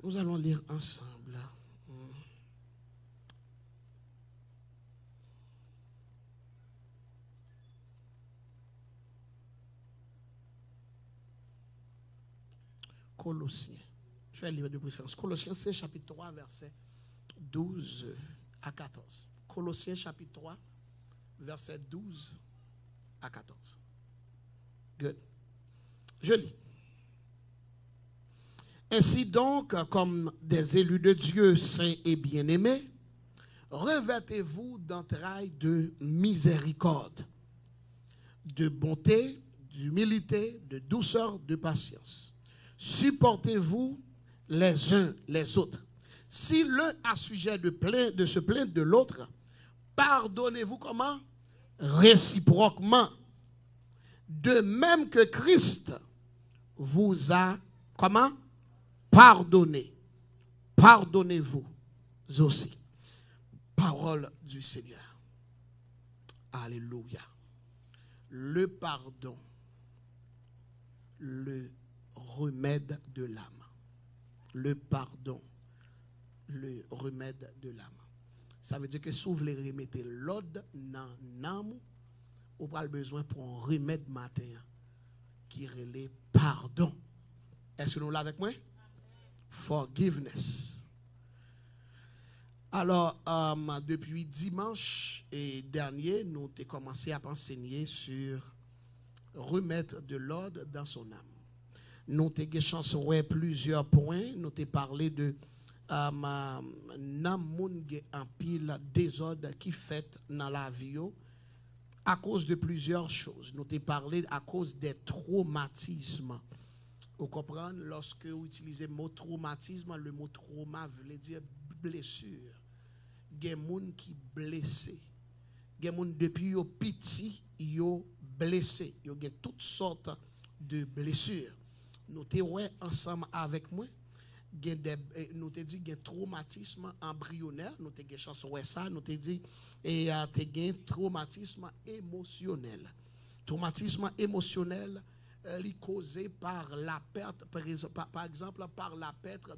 Nous allons lire ensemble. Colossiens. Je vais lire de préférence. Colossiens, c'est chapitre 3, verset 12 à 14. Colossiens, chapitre 3, verset 12 à 14. Good. Je lis. Ainsi donc, comme des élus de Dieu saints et bien-aimés, revêtez-vous d'entrailles de miséricorde, de bonté, d'humilité, de douceur, de patience. Supportez-vous les uns les autres. Si l'un a sujet de se plaindre de l'autre, pardonnez-vous comment? Réciproquement. De même que Christ vous a comment? Pardonné. Pardonnez-vous aussi. Parole du Seigneur. Alléluia. Le pardon, le remède de l'âme. Le pardon, le remède de l'âme. Ça veut dire que si vous voulez remettre l'ordre dans l'âme, vous avez besoin pour un remède matin qui relève pardon. Est-ce que nous l'avons avec moi? Forgiveness. Alors, depuis dimanche dernier, nous avons commencé à enseigner sur remettre de l'ordre dans son âme. Nous avons échangé plusieurs points. Nous avons parlé de namoun en pile désordre qui fait dans la vie à cause de plusieurs choses. Nous avons parlé à cause des traumatismes. Vous comprenez, lorsque vous utilisez le mot traumatisme, le mot trauma veut dire blessure. Il y a des gens qui sont blessés. Il y a des gens depuis qu'ils sont petits, ils sont blessés. Il y a toutes sortes de blessures. Nous sommes ensemble avec moi. Nous avons dit qu'il y a un traumatisme embryonnaire. Nous avons chance de ça. Nous avons dit qu'il y a un traumatisme émotionnel. Traumatisme émotionnel causé par la perte, par exemple, par la perte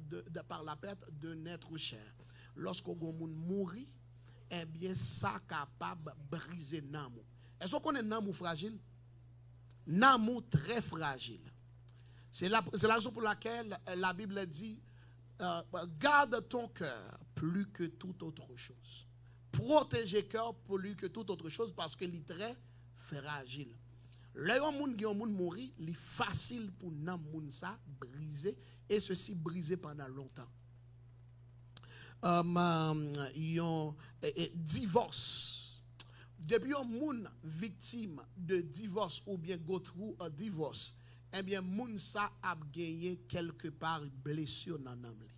d'un être cher. Lorsqu'on mourit, eh bien, ça est capable de briser l'amour. Est-ce qu'on est un amour fragile? Un amour très fragile. C'est la raison pour laquelle la Bible dit garde ton cœur plus que toute autre chose. Protège le cœur plus que toute autre chose parce qu'il est très fragile. Là, un monde qui mourit, il est facile pour un monde ça briser et ceci briser pendant longtemps. Divorce. Depuis un monde victime de divorce ou bien go through a divorce, eh bien, moun sa a gagné quelque part blessure dans l'âme.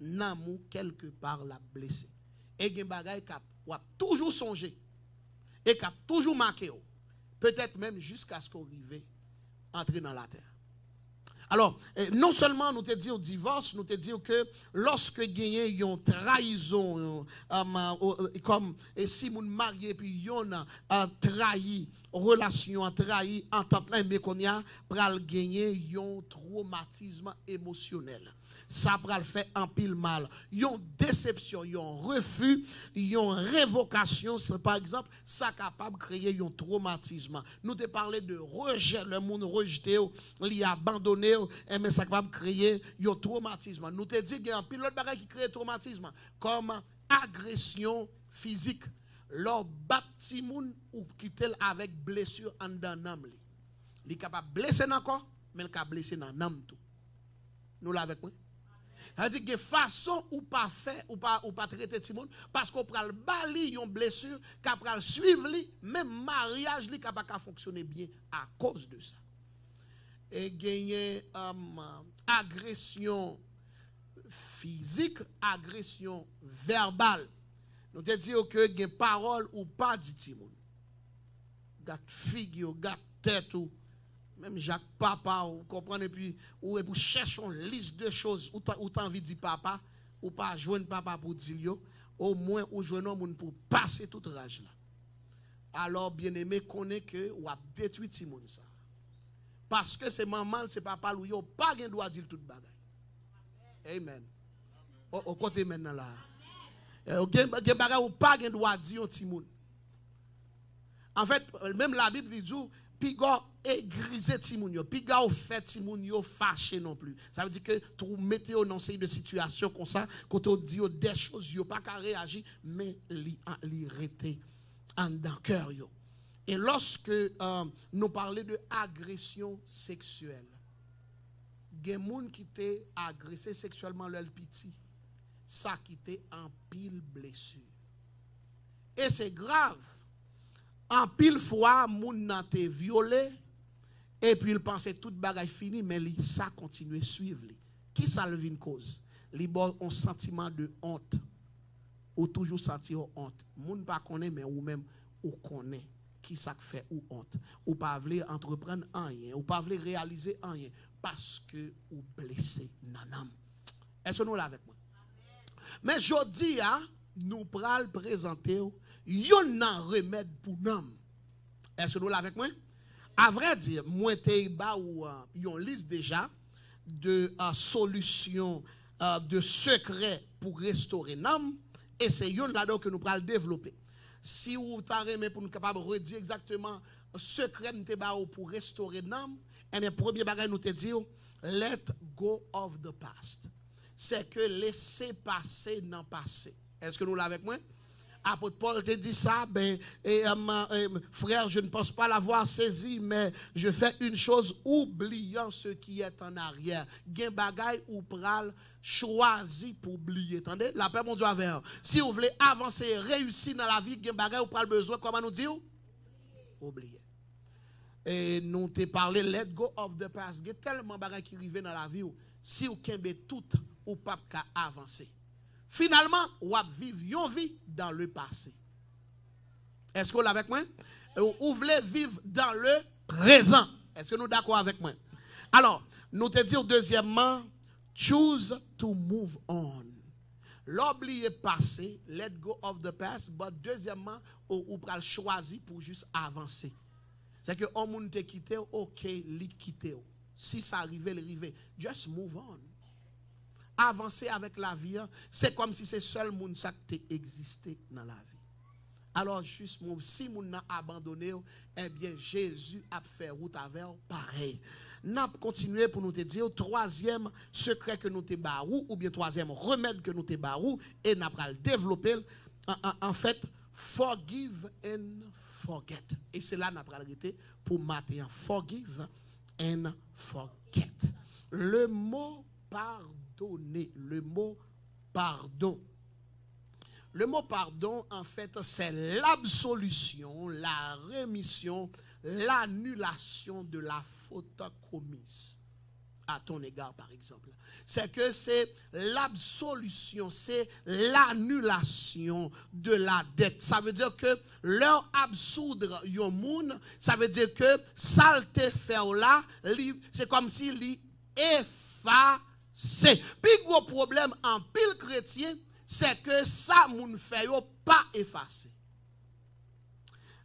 Namou quelque part la blessé. Et gen bagay kap wap toujours songer et kap toujours marqué. Peut-être même jusqu'à ce qu'on arrive entrer dans la terre. Alors, non seulement nous te dit au divorce, nous te dit que lorsque gagné yon trahison, comme si moun marié puis yon a trahi, relation a trahi, entente là, mais qu'on y a pral gagner yon traumatisme émotionnel. Ça pral fait en pile mal. Yon déception, yon refus, yon révocation, par exemple, ça capable de créer yon traumatisme. Nous te parlé de rejet, le monde rejeté, li abandonné, mais ça capable de créer yon traumatisme. Nous te dit qu'il y a un pilote bagay qui crée traumatisme, comme agression physique. Leur bâti moun ou quitter avec blessure en dans l'âme. Il est capable de blesser dans le corps, mais il est capable de blesser dans l'âme tout. Nous l'avons avec moi. C'est-à-dire que façon ou pas fait ou pas traiter tout le monde parce qu'on prend le bali une blessure qu'on prend suivre li même mariage li capable de fonctionner bien à cause de ça. Et gagner agression physique, agression verbale. Nous te disons que il y a parole ou pas dit tout le monde. Gat figure, gat tête ou même Jacques papa, vous comprenez, puis ou chercher une liste de choses, ou t'as envie de dire papa, ou pas joindre papa pour dire, au moins ou joindre un monde pour passer toute rage là. Alors, bien aimé, connaît que ou a détruit tout le monde ça. Parce que c'est maman, c'est papa, ou yo pas gain droit dire toute bagaille. Amen. Au côté maintenant là. Gen bagay ou pas gen droit dire ti moun. En fait, même la Bible dit pi go égriser ti moun yo, pi ga ou fait ti moun yo fâché non plus. Ça veut dire que tu mettez dans série de situation comme ça, quand on dit des choses yo pas qu'à réagir, mais li rete en dans cœur yo. Et lorsque nous parlons de agression sexuelle, gen moun qui t'est agressé sexuellement leur petit, ça qui t'est en pile blessure. Et c'est grave. En pile fois, moun nan te violé, et puis il pensait tout bagay fini, mais ça continue à suivre. Qui ça le vin cause? Li bon un sentiment de honte. Ou toujours sentir honte. Moun pas connaît, mais ou même ou connaît. Qui ça fait ou honte? Ou pas vle entreprendre rien, ou pas vle réaliser rien, parce que ou blessé nanam. Est-ce que nous là avec moi? Mais jodi a, nous pral présenter yon nan remède pour nam. Est-ce que nous là avec moi? À vrai dire, moi te ba ou yon liste déjà de solutions de secrets pour restaurer nam, et c'est yon là que nous pral développer. Si vous t'arrêtez pour nous capable redire exactement secret te ba ou pour restaurer nam, et le premier bagage nous te dit let go of the past. C'est que laisser passer dans le passé. Est-ce que nous l'avons avec moi? Apôtre Paul te dit ça, frère, je ne pense pas l'avoir saisi, mais je fais une chose, oubliant ce qui est en arrière. Gen bagay ou pral choisi pour oublier. Attendez, la paix mon Dieu avec vous. Si vous voulez avancer, réussir dans la vie, gen bagay ou pral besoin, comment nous dire? Oublier. Et nous te parlé, let go of the past. Gen tellement bagay qui arrive dans la vie, si vous kembe tout, ou pas qu'à avancer. Finalement, ou à vivre yon vie dans le passé. Est-ce que vous l'avez avec moi? Ou voulez vivre dans le présent. Est-ce que nous d'accord avec moi? Alors, nous te dire deuxièmement, choose to move on. L'oublier passé, let go of the past, but deuxièmement, ou pral choisir pour juste avancer. C'est que on moun te quitté, OK, li quitté. Si ça arrive, il arrive. Just move on. Avancer avec la vie, c'est comme si c'est seul monde ça qui existé dans la vie. Alors, juste si moun n'a abandonné, eh bien, Jésus a fait route avec pareil. N'a continué pour nous te dire, troisième secret que nous te barou, ou bien troisième remède que nous te barou, et n'a pas le développer, en fait, forgive and forget. Et c'est là n'a pas arrêté pour mater, forgive and forget. Le mot pardonner, le mot pardon. Le mot pardon, en fait, c'est l'absolution, la rémission, l'annulation de la faute commise à ton égard, par exemple. C'est que c'est l'absolution, c'est l'annulation de la dette. Ça veut dire que leur absoudre yon moun, ça veut dire que saleté faire là, c'est comme si li effacé. Puis gros problème en pile chrétien, c'est que ça moun fait yo pas effacé.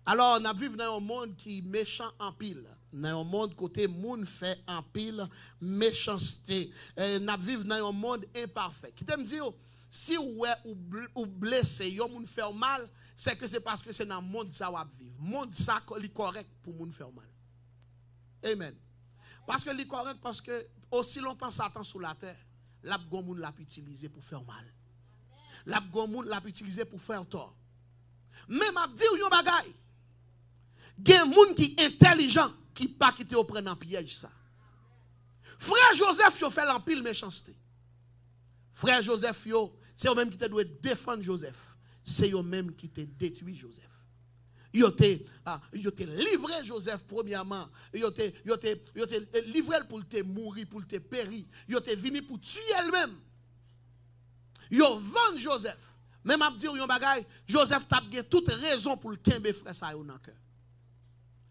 Alors, on vit dans un monde qui est méchant en pile. Dans un monde côté moun fait en pile méchanceté. On vit dans un monde imparfait. Qui t'aime dire, si ou blessé, yon moun fait mal, c'est que c'est parce que c'est dans le monde ça ou vivre. Monde ça est correct pour moun faire mal. Amen. Parce que c'est correct parce que aussi longtemps Satan sur la terre, la moun l'a utilisé pour faire mal. La moun l'a utilisé pour faire tort. Même à dire yon bagay. Gen moun qui intelligent qui pas quitter au prendre en piège ça. Frère Joseph yo fait l'empile méchanceté. Frère Joseph yo, c'est eux même qui te doit défendre Joseph. C'est eux même qui te détruit Joseph. Yo te livré Joseph premièrement. Yo te livré pour te mourir, pour te périr. Yo te venu pour tuer elle-même. Yo vend Joseph. Même à dire yon bagay, Joseph t'a gen toute raison pour le kembe frère ça yon nan cœur.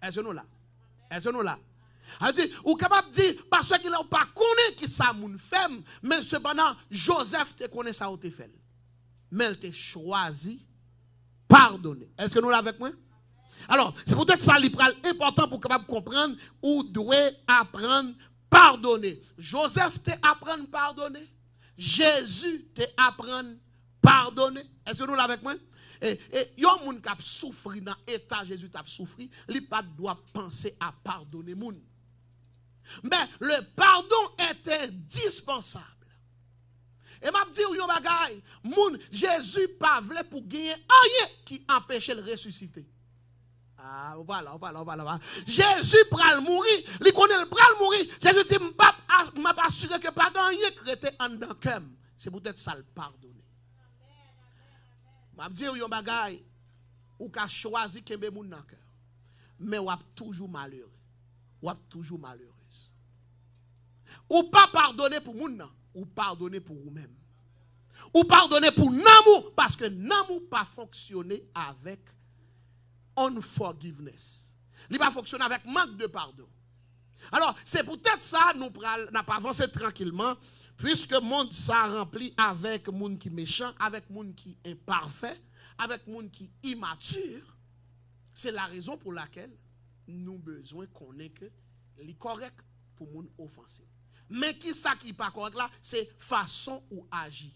Est-ce que nous là? Est-ce que nous là? C'est-à-dire, ou capable de dire, parce qu'il n'a pas connu qui ça moun femme, mais cependant, Joseph te connaît ça ou te fait. Mais il te choisi, pardonner. Est-ce que nous l'avons avec moi? Alors, c'est peut-être ça important pour capable comprendre ou doit apprendre pardonner. Joseph te apprendre pardonner. Jésus te apprend pardonner. Est-ce que nous l'avons avec moi? Et yon moun qui a souffri dans l'état Jésus t'a souffri, li pas doit penser à pardonner moun. Mais le pardon est indispensable. Et m'a dit yon bagay, moun Jésus pas vle pour gagner rien qui empêchait le ressusciter. Ah, on parle. Jésus pral mourir, li connaît le pral mourir. Jésus dit m'a pas assuré que pas gagner crété en dans cœur. C'est peut-être ça le pardonner. M'a dit yon bagay ou ka choisi kembe moun nan cœur. Mais ou toujours malheureux. Ou toujours malheureuse. Ou pas pardonner pour moun nan, ou pardonner pour vous-même. Ou pardonner pour n'amour parce que n'amour pas fonctionner avec unforgiveness. Il pas fonctionner avec manque de pardon. Alors, c'est peut-être ça nous n'a pas avancé tranquillement puisque le monde ça rempli avec monde qui méchant, avec monde qui imparfait, avec monde qui immature. C'est la raison pour laquelle nous besoin qu'on ait que les correct pour monde offensé. Mais qui ça qui pas correct là, c'est façon ou agir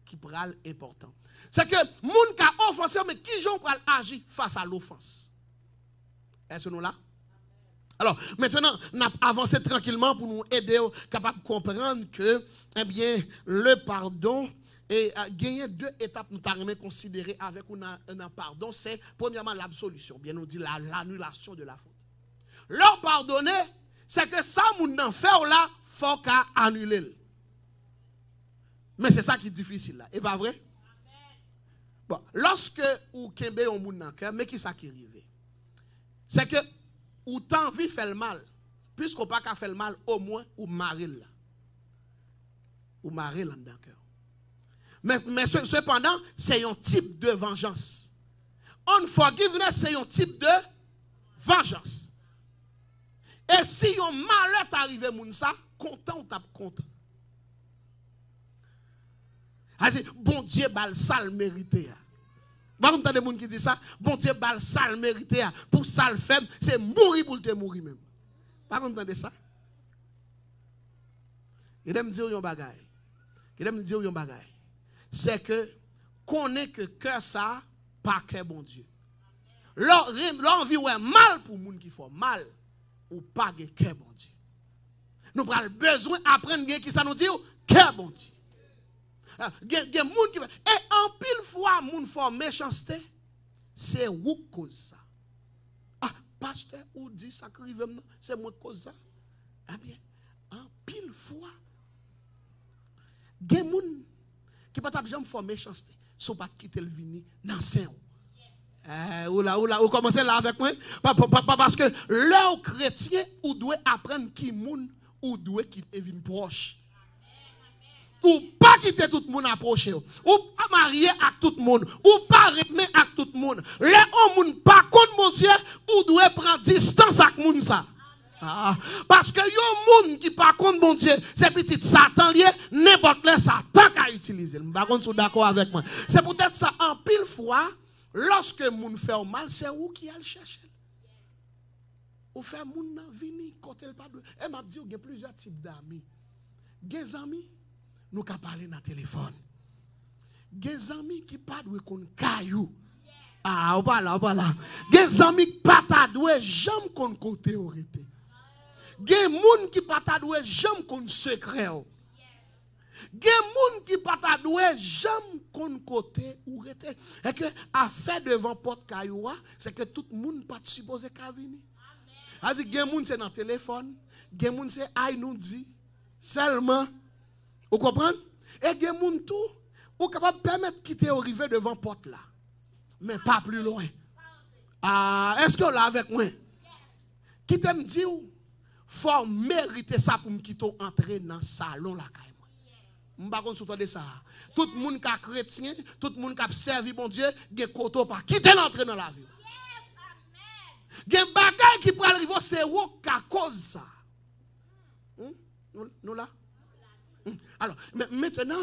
qui pral important. C'est que monde qui a offensé mais qui j'en pral agir face à l'offense. Est-ce que nous là? Alors, maintenant, on a avancé tranquillement pour nous aider capable de comprendre que eh bien, le pardon et gagner deux étapes nous avons considérées avec un pardon, c'est premièrement l'absolution, bien nous dit l'annulation de la faute. Leur pardonner, c'est que ça moun nan fait là, faut qu'à annuler. Mais c'est ça qui est difficile là, et pas vrai? Bon, lorsque ou kembe on moun nan cœur, mais qui ça qui arrive? C'est que ou t'envie fait le mal, puisqu'on pas qu'à faire le mal, au moins ou maril là. Ou maril là dans cœur. Mais cependant, c'est un type de vengeance. Unforgiveness, c'est un type de vengeance. Et si un malheur t'arrive moun ça, content ou tape content. Bon Dieu bal sale mérité. Par contre, des gens qui disent ça, bon Dieu bal sale mérité pour sale faible, c'est mourir pour te mourir même. Par contre, entendez ça? Il aime dire yon bagay. C'est que connaît que cœur ça pas cœur bon Dieu. L'envie ouais mal pour moun qui font mal ou pas de cœur bon Dieu. Nous avons besoin d'apprendre qui ça nous dit cœur bon Dieu. Et en pile fois moun font méchanceté, c'est ou cause ça. Ah, pasteur ou dit ça qui arrive maintenant, c'est moi cause ça. Eh bien, en pile fois gen moun qui pas t'a jamais faire méchanceté, so pas quitter le vini dans saint. Ou commencez là avec moi parce que leur chrétien ou doit apprendre qui moun ou doit quitter vin proche. Ou pas quitter tout le monde approcher, ou pas marier avec tout le monde, ou pas rythmer avec tout le monde. Les hommes pas contre mon Dieu, ou doit prendre distance avec moun ça. Parce que yon moun qui pas contre mon Dieu, c'est petit Satan lié, n'importe quel Satan qu'a utilisé. Par contre, vous d'accord avec moi. C'est peut-être ça en pile fois, lorsque moun fait mal, c'est où qui a le chercher. Ou fait moun nan vini côté le pas de. Et m'a dit il y a plusieurs types d'amis. Des amis nous ka parler dans téléphone. Des amis qui pas doué kon caillou. Ah, voilà. Des amis qui pas ta doué jamais kon côté orité. Des moun qui pas ta doué jamais kon secret. Des moun qui pas ta doué jamais kon côté orité. Et que affaire devant porte caillou, c'est que tout moun pas supposé ka venir. A dit gen moun c'est dans téléphone, gen moun c'est ay nous dit seulement. Vous comprenez? Et gen moun tout ou capable permettre quitter arriver devant porte là. Mais pas plus loin. Ah, est-ce que là avec moi? Qui t'aime dire faut mériter ça pour me quitter entrer dans le salon là kay moi. M'pa konn sou tande ça. Tout le monde qui est chrétien, tout le monde qui a servi bon Dieu, gen koto pas quitter l'entrée dans la vie. Gen bagay qui pral arriver c'est ou ka cause ça. Nous là. Alors, maintenant,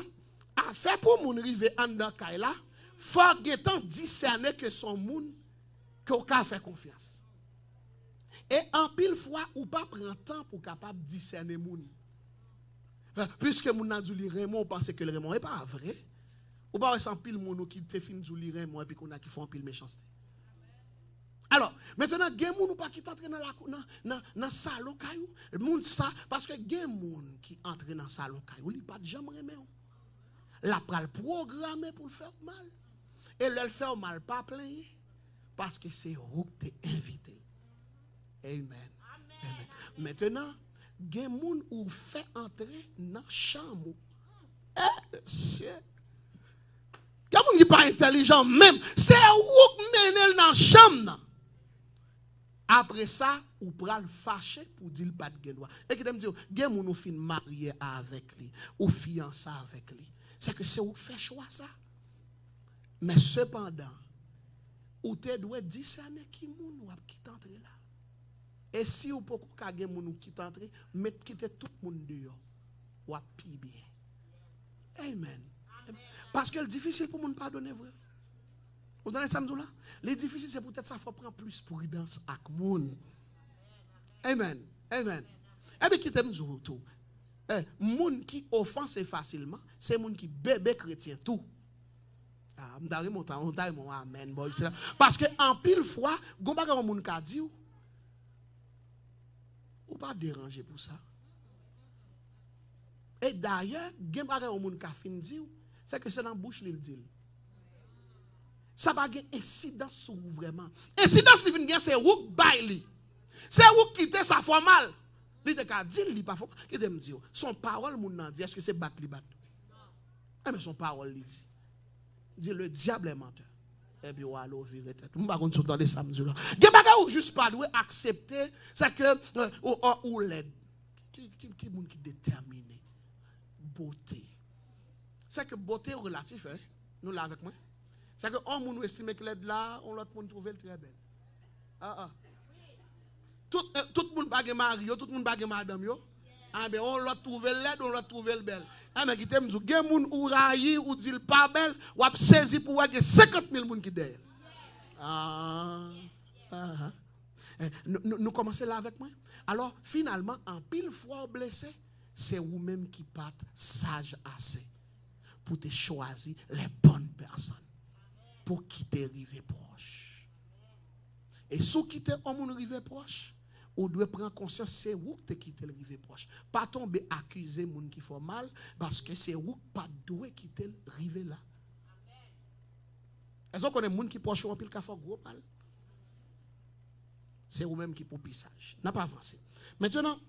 affaire pour moun rive en dans kay là, faut getan discerner que son moun que ou ka faire confiance. Et en pile fois ou pas prend temps pour capable discerner moun. Puisque moun a dit li Raymond, on pense que le Raymond n'est pas vrai. Ou pas sans pile moun qui te fin du li Raymond et puis qu'on a qui font pile méchanceté. Alors, maintenant, il y a des gens qui entrent dans le salon caillou. Parce que il y a des gens qui entrent dans le salon caillou, ils ne pas jamais aimer. La pral programmé pour le faire mal. Et le faire mal pas plein parce que c'est vous qui t'es invité. Amen. Amen. Maintenant, il y a des gens qui fait entrer dans la chambre. Il y a des gens qui ne sont pas intelligents même. C'est vous qui menez dans la chambre. Après ça, ou pral fâché pour dire pas de droit. Et qui me dit, gen moun ou fin marié avec lui, ou fiancé avec lui. C'est que c'est ou fait choix ça. Mais cependant, ou te doit discerner qui moun ou qui t'entre là. Et si ou poko ka gen moun ou qui t'entre, mettre quitter tout moun dehors. Ou pi bien. Amen. Parce que c'est difficile pour moun pardonner vrai. Vous donnez ça là? Les difficiles, c'est peut-être ça, il faut prendre plus prudence avec le monde. Amen. Amen. Et bien, qui t'aime tout. Moun qui offense facilement, c'est moun qui bébé chrétien tout. Ah, amen. Parce que en pile fois, gon ba gen moun ka di ou pas déranger pour ça. Et d'ailleurs, gen ba gen moun ka fin di c'est que c'est dans bouche li dit. Ça va avoir incidence sur vous vraiment. Incidence qui vient c'est vous baili. C'est vous qui quittez ça fait mal. Il te ka dit li pas faut qui te me dit son parole moun nan dit est-ce que c'est bat li bat. Mais son parole li dit. Dit le diable est menteur. Et puis ou allo virer tête. M'pa konn sou tande samedi là. Gen bagay ou juste pas doué accepter c'est que ou l'aide. Qui moun qui déterminé beauté. C'est que beauté relatif hein. Nous là avec moi. C'est que on moun estime que l'aide là, on l'autre moun trouve très belle. Tout moun pa gen mari yo, tout moun pa gen madame yo. Ah ben on l'autre trouve l'aide, on l'autre trouve belle. Ah mais qui t'aime dit gen moun ou rayi ou dit pas belle, ou a saisi pour wa gen 50 000 moun qui derrière. Nous commençons là avec moi. Alors finalement en pile fois blessé, c'est vous-même qui pas sage assez pour te choisir les bonnes personnes. Pour quitter rive proche. Et si vous quittez un monde rive proche, vous devez prendre conscience c'est vous qui quittez le rive proche. Pas tomber accuser les gens qui font mal parce que c'est vous qui pas doué quitter le rive là. Est-ce qu'on connaît des gens qui proche en pile qui font gros mal? C'est vous-même qui pour pissage. N'a pas avancé. Maintenant,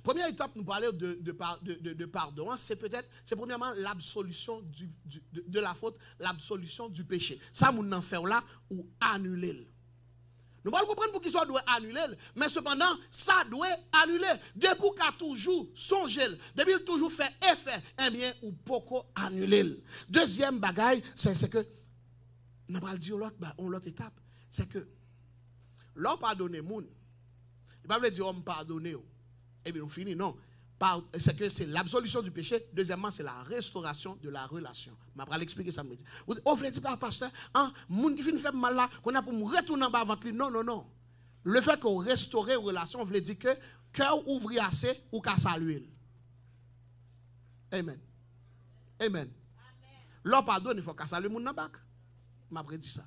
première étape, nous parler de pardon, c'est peut-être, c'est premièrement l'absolution de la faute, l'absolution du péché. Ça, nous n'en faisons là ou annuler. Nous allons comprendre pour qu'il soit doit annuler, mais cependant, ça doit annuler. Depuis qu'il a toujours songé, depuis qu'il toujours fait effet, eh bien, ou beaucoup annuler. Deuxième bagaille, c'est que, nous allons dire l'autre étape, c'est que, l'homme pardonne moun. Il ne va pas dire homme pardonne. Et bien, on finit, non. C'est que c'est l'absolution du péché. Deuxièmement, c'est la restauration de la relation. Je vais l'expliquer ça. On veut dire, pasteur, moun qui fait mal là, qu'on a pour me retourner en bas avant lui. Non, non, non. Le fait qu'on restaure la relation, on veut dire que cœur ouvri assez ou qu'à saluer. Amen. Amen. L'homme pardonne, il faut qu'à saluer moun nan bak. M'a dit ça.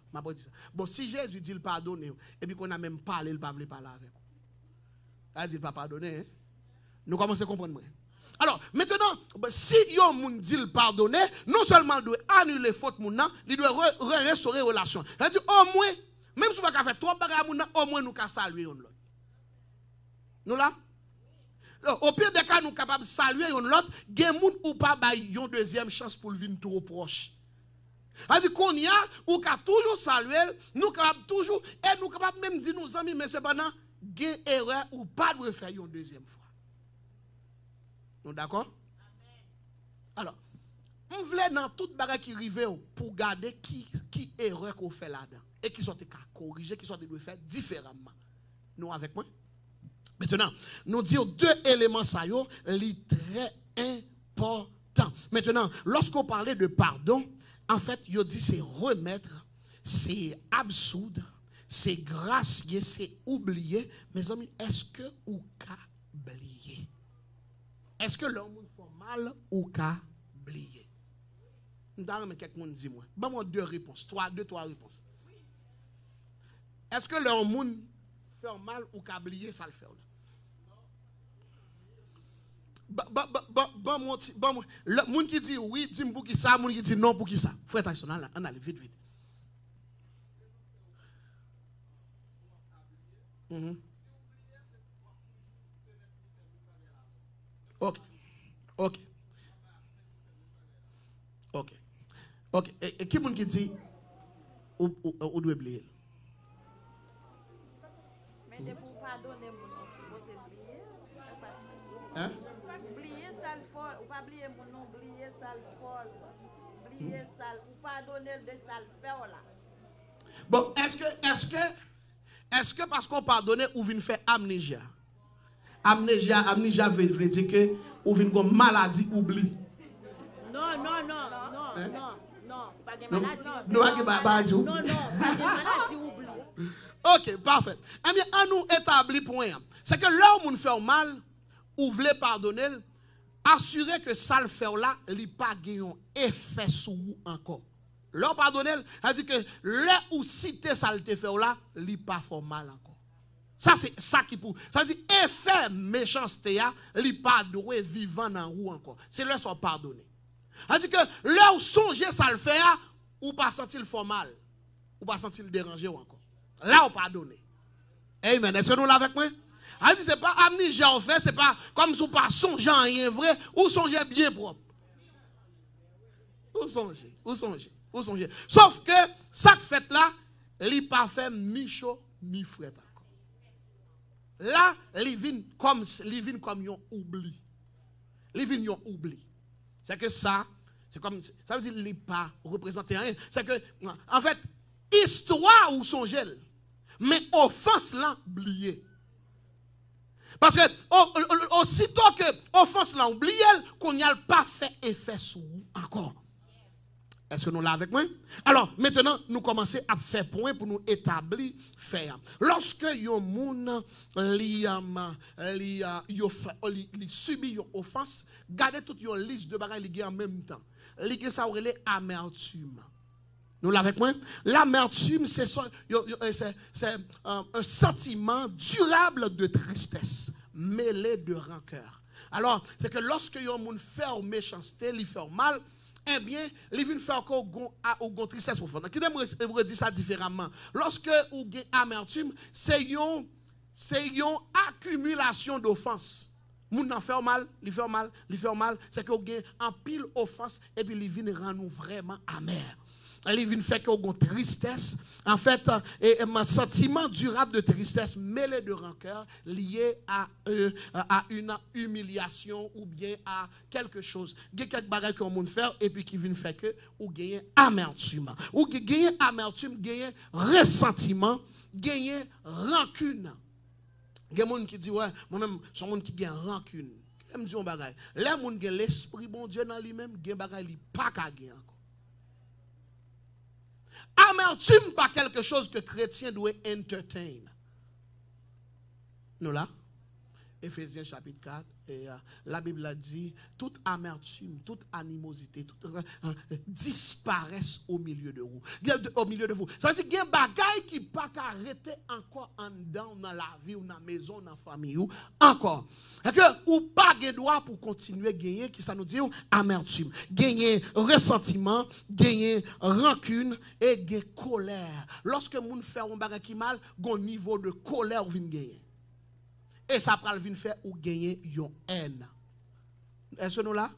Bon, si Jésus dit le pardonner, et puis qu'on a même parlé, il ne va pas parler avec vous. Il dit pas pardonner, hein? Nous commençons à comprendre. Alors, maintenant, si yon moun dit le pardonner, non seulement il doit annuler faute moun nan, il doit restaurer relation. Il dit au moins, même si on va faire trop bagarre moun nan, au moins nous ka saluer yon l'autre. Nous là? Au pire des cas, nous sommes capables de saluer yon l'autre, gen moun ou pas bay yon deuxième chance pour le venir trop proche. Il dit qu'on y a, ou ka toujours saluer, nous capables toujours, et nous capables même dire nos amis, mais cependant, gen erreur ou pas de faire une deuxième fois. Nous d'accord? Alors, on voulait dans toute bagarre qui arrive pour garder qui erreur qu'on fait là-dedans et qui sont corriger, qui sont de faire différemment. Nous avec moi. Maintenant, nous disons deux éléments ça yo, li très important. Maintenant, lorsqu'on parlait de pardon, en fait, yo dit c'est remettre, c'est absoudre, c'est gracier, c'est oublier. Mes amis, est-ce que ou ka oublier? est-ce que l'homme fait mal ou qu'a oublié? Mais quelqu'un dit moi. Bon, moi deux réponses, trois réponses. Est-ce que l'homme fait mal ou qu'a oublié ça le fait? Bon, le monde qui dit oui, dis pour qui ça, le monde qui dit non pour qui ça. Frère, attention, on allait vite. Ok. Et qui est-ce qui dit ou doit oublier? Mais c'est pour pardonner mon nom, si vous oubliez. Hein? Oublier ça le folle, ou pas oublier mon nom, oublier ça le folle. Oublier ça, ou pardonner de ça le faire là. Bon, est-ce que parce qu'on pardonne ou vient faire amnésia? Amnésia veut dire que ou vient comme maladie oubli. Non. Pas de maladie. Non, pas de maladie oubli. Non, pas de maladie oubli. Ok, parfait. Eh bien, on nous établit point. C'est que l'homme fait mal, ou voulez pardonner, assurer que ça le fait là, il n'y a pas un effet sur vous encore. L'homme pardonner, elle dit que là où cité ça le fait là, il n'y a pas fait mal encore. Ça, c'est ça qui pour. Ça dit, effet méchanceté, il n'y a pas de vivant dans vous encore. C'est là sont pardonné. Elle dit que là où songer ça le fait, ou pas sentir le fait mal, ou pas sentir le déranger encore. Là, on pardonne. Amen. Est-ce que nous l'avons avec moi? Elle dit, ce n'est pas amnésia en fait, ce n'est pas comme si on pas songer en rien vrai, ou songer bien propre. Ou songer. Sauf que, ça que fait là, il n'est pas fait ni chaud, ni frais encore. Là, il vient comme un oubli. Il vient un oubli. C'est que ça, c'est comme, ça veut dire qu'il n'est pas représenté rien. C'est que, en fait, histoire ou songer, mais offense là, oublié. Parce que aussitôt que offense là, oublié, qu'on n'y a pas fait effet sur vous encore. Est-ce que nous l'avons avec moi? Alors, maintenant, nous commençons à faire point pour nous établir faire. Lorsque yon moun subit une offense, gardez toute une liste de bagages qui en même temps. Li ça relève amertume. Nous l'avons avec moi? L'amertume, c'est un sentiment durable de tristesse, mêlé de rancœur. Alors, c'est que lorsque yon moun fait méchanceté, li fait mal, eh bien, il vient faire encore une tristesse profonde. Qui devrait dire ça différemment? Lorsque vous avez amertume, c'est une accumulation d'offenses. Moun en fait mal, il fait mal. C'est que vous avez en pile offense et puis il vient rendre nous vraiment amer. Il vient faire que vous avez une tristesse. En fait, un sentiment durable de tristesse mêlé de rancœur lié à une humiliation ou bien à quelque chose. Il y a quelques bagages que vous faire et puis qui viennent faire que vous gagnez amertume. Ou gagnez amertume, gagnez ressentiment, gagnez rancune. Il y a des gens qui disent, ouais, moi-même, c'est un monde qui gagne rancune. Je me dis un bagage. Les gens qui ont l'esprit bon Dieu dans lui-même, il y a des bagages qui ne pas gagner encore. Amertume pas quelque chose que chrétien doit entertain. Nous là, Éphésiens chapitre 4, et la Bible a dit, toute amertume, toute animosité, disparaissent au milieu de vous. Ça veut dire qu'il y a des bagailles qui ne peuvent pas arrêter encore en dedans dans la vie ou dans la maison, dans la famille ou encore. Et que ou pas de droit pour continuer à gagner, qui ça nous dit amertume, gagner ressentiment, gagner rancune et gagner colère. Lorsque moun fait un bagage qui mal, un niveau de colère vient gagner. Et ça pral vient faire ou gagner yon haine. Est-ce que nous là?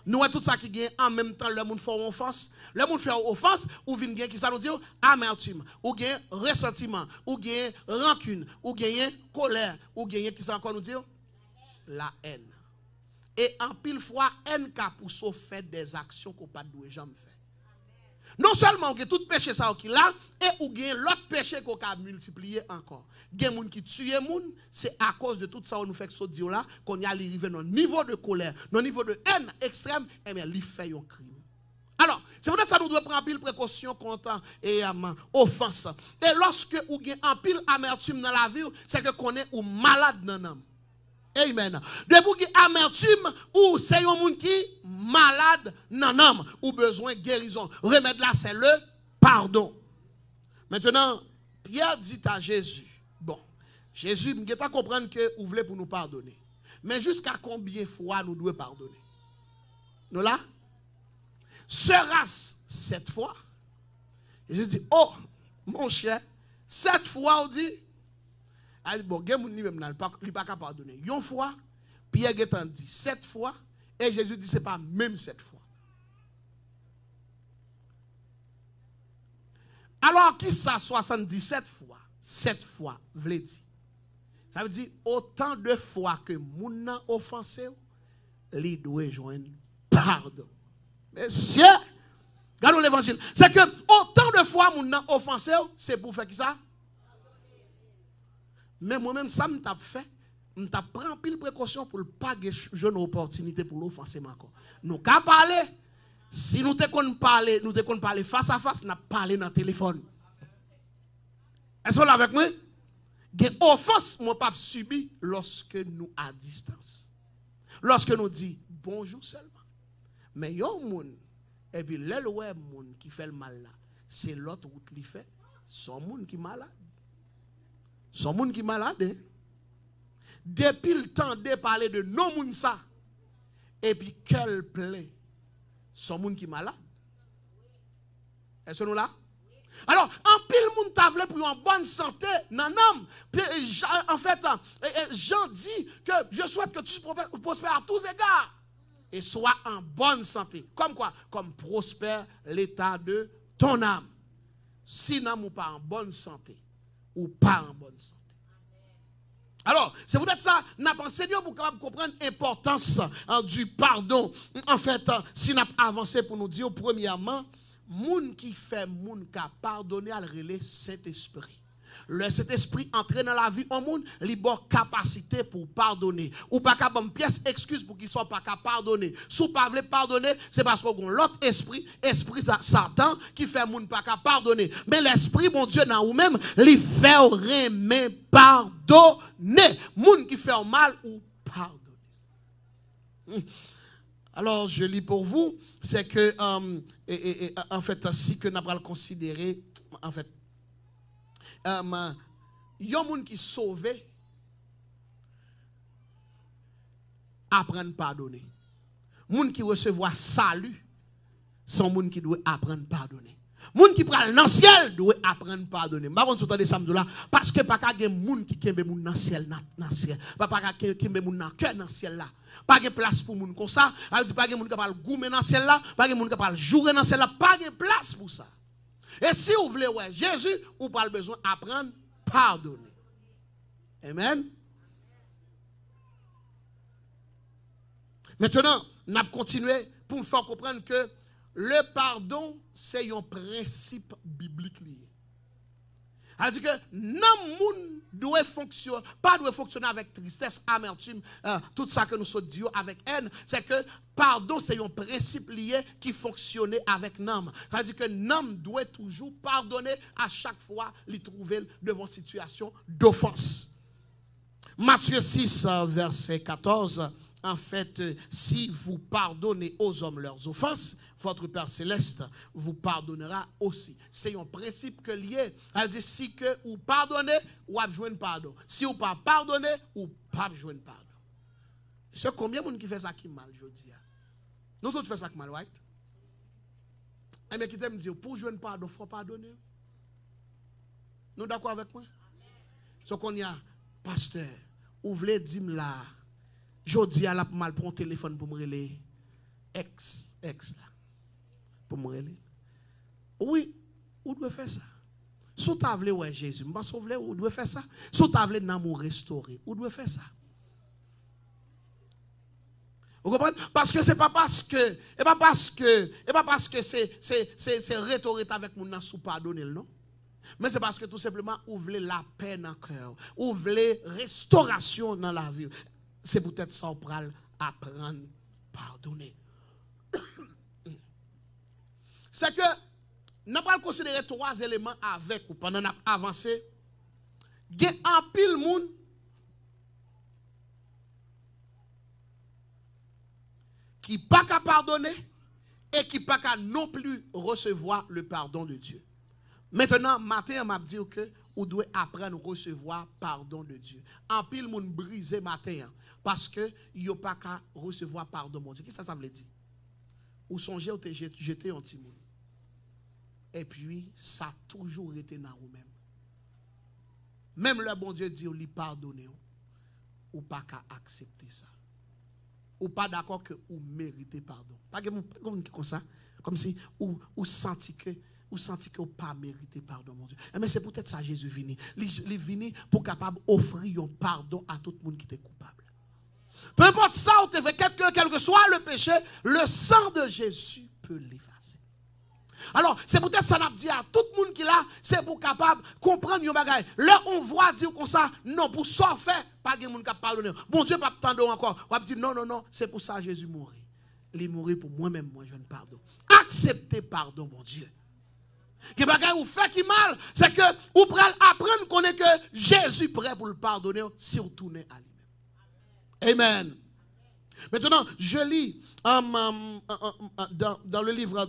Nous avons tout ça qui gagne en même temps le monde fait offense. Le monde fait offense ou vient gagner qui ça nous dit amertume, ou gagner ressentiment, ou gagner rancune, ou gagner colère, ou gagner qui ça encore nous dit la haine. Et en pile fois, haine qu'a pour faire des actions qu'on pas doit jamais faire. Non seulement que tout péché ça qui là, et ou gagne l'autre péché qu'on a multiplié encore. Gen moun qui tue moun, c'est à cause de tout ça on nous fait que ça dit là qu'on y arrivé dans niveau de colère, dans niveau de haine extrême, et bien il fait un crime. Alors, c'est peut-être ça nous doit prendre en pile précaution contre et offense. Et lorsque ou gagne en pile amertume dans la vie, c'est que qu'on est ou malade dans l'âme. Amen. De pour qui amertume ou c'est un monde qui malade nan âme ou besoin de guérison. Remède là c'est le pardon. Maintenant, Pierre dit à Jésus, bon, Jésus, je ne comprendre que vous voulez pour nous pardonner. Mais jusqu'à combien de fois nous devons pardonner? Nous là? Sera-ce 7 fois? Et je dis, oh, mon cher, 7 fois, on dit, ah, bon, il ne peut pas pardonner. Une fois, Pierre dit 7 fois, et Jésus dit, ce n'est pas même 7 fois. Alors, qui ça 77 fois? 7 fois, v'lait dire. Ça veut dire, autant de fois que moun nan offensé, li doit joindre pardon. Messieurs, regardons l'évangile. C'est que autant de fois moun nan offensé, c'est pour faire qui ça? Mais moi-même, ça m'a fait, m'a pris pile précaution pour ne pas avoir une opportunité pour l'offenser encore. Nous qu'à parler, si nous te parler, face à face, nous parler dans le téléphone. Est-ce que vous avec moi? Des offenses, moi pas subi lorsque nous à distance. Lorsque nous dit bonjour seulement. Mais il y a un monde, et puis l'autre monde qui fait le mal là, c'est l'autre route qui fait. Son monde qui est malade. Son monde qui est malade. Hein? Depuis le temps de parler de non moun ça, et puis quel plaît, son monde qui est malade. Est-ce que nous là? Alors, en pile moun ta vle pour en bonne santé, nan homme. En fait, Jean dit que je souhaite que tu prospères à tous égards. Et sois en bonne santé. Comme quoi? Comme prospère l'état de ton âme. Si n'âme ou pas en bonne santé, ou pas en bonne santé. Alors, c'est peut-être ça, n'a pas enseigné pour comprendre l'importance du pardon. En fait, si n'a pas avancé pour nous dire, premièrement, moun qui fait moun ka pardonner à le Saint-Esprit. Le Saint-Esprit entre dans la vie en monde, il a capacité pour pardonner. Ou pas qu'à bonne pièce excuse pour qu'il soit pas qu'à pardonner. Si vous pas voulez pardonner, c'est parce qu'on a l'autre esprit Satan qui fait moun pas qu'à pardonner. Mais l'esprit bon Dieu dans ou même, il fait remet pardonner. Moun qui fait mal ou pardonner. Alors, je lis pour vous, c'est que, en fait, si que nous avons considéré, en fait, il y a des gens qui sont sauvés, apprendre à pardonner. Les gens qui reçoivent salut, sont les gens qui doivent apprendre à pardonner. Les gens qui prennent dans le ciel doivent apprendre à pardonner. Je ne sais pas si vous là parce que pas qu'il y a des gens qui kembe moun dans le ciel, pas qu'il y a kembe moun dans le cœur dans le ciel là. Pas de place pour moun comme ça. Elle dit pas de moun qui parle goumer dans le ciel là, pas de moun qui parle jouer dans le ciel là, pas de place pour ça. Et si vous voulez ouais Jésus, vous pas besoin d'apprendre à pardonner. Amen. Maintenant, nous allons continuer pour nous faire comprendre que le pardon, c'est un principe biblique lié. Elle dit que non moun doit fonctionner, pas doit fonctionner avec tristesse, amertume, tout ça que nous sommes dit avec haine, c'est que pardon c'est un principe lié qui fonctionne avec l'homme. Elle dit que l'homme doit toujours pardonner à chaque fois qu'il trouve devant une situation d'offense. Matthieu 6, verset 14. En fait, si vous pardonnez aux hommes leurs offenses, votre Père Céleste vous pardonnera aussi. C'est un principe que lié. Elle dit si que vous pardonnez, vous avez besoin de pardon. Si vous pas pardonnez, vous pas besoin de pardon. C'est combien de gens qui fait ça qui mal, je dis. Nous tous faisons ça qui mal, right? Et bien qui me dit, pour jouer pardon, il faut pardonner. Nous d'accord avec moi? Ce qu'on y a, pasteur, vous voulez dire là, je dis à la mal prendre un téléphone pour me relayer. Ex là. Pour me relayer. Oui, vous devez faire ça. Si vous avez ouais Jésus, vous devez faire ça. Si vous avez l'amour restauré, vous devez faire ça. Vous comprenez? Parce que c'est pas parce que, c'est rhétorique avec mon sous pardonner, non? Mais c'est parce que tout simplement, vous voulez la paix dans le cœur. Vous voulez restauration dans la vie. C'est peut-être ça qu'on va apprendre à pardonner. C'est que nous allons considérer 3 éléments avec ou pendant qu'on avance. Il y a un pile monde qui pas qu'à pardonner et qui pas qu'à non plus recevoir le pardon de Dieu. Maintenant, matin, on m'a dit que vous devez apprendre à recevoir pardon de Dieu. En pile, moun brisé matin parce que il a pas qu'à recevoir pardon de Dieu. Qu'est-ce que ça veut dire? Ou songez ou te jeter un petit monde. Et puis, ça a toujours été dans vous-même. Même le bon Dieu dit, lui pardonner, ou pas qu'à accepter ça. Ou pas d'accord que vous méritez pardon. Pas comme ça, comme si vous sentez que vous pas mérité pardon, mon Dieu. Mais c'est peut-être ça Jésus vini. Il est venu pour capable offrir un pardon à tout le monde qui était coupable. Peu importe ça, ou te fait quel que soit le péché, le sang de Jésus peut l'effacer. Alors, c'est peut-être ça n'a dit à tout le monde qui là, c'est pour capable comprendre yon bagay. Là, on voit dire comme ça, non, pour ça faire, pas de monde qui pardonner. Bon Dieu pas t'entendre encore. On va dire non, c'est pour ça Jésus mourit. Il est mort pour moi-même, moi je ne pardonne. Acceptez pardon, mon Dieu. Que bagay ou fait qui mal, c'est que vous prenez apprendre qu'on est que Jésus prêt pour le pardonner si vous tournez à lui-même. Amen. Maintenant, je lis dans le livre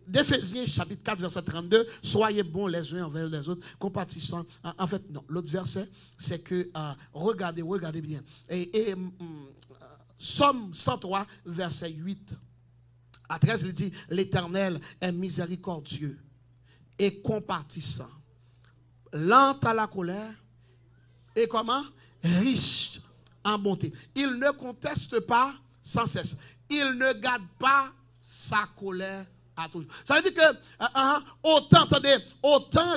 d'Éphésiens, chapitre 4, verset 32, soyez bons les uns envers les autres, compatissants. En fait, non, l'autre verset, c'est que, regardez bien. Et Somme 103, verset 8 à 13, il dit, l'Éternel est miséricordieux et compatissant, lent à la colère et comment? Riche en bonté. Il ne conteste pas sans cesse. Il ne garde pas sa colère à toujours. Ça veut dire que autant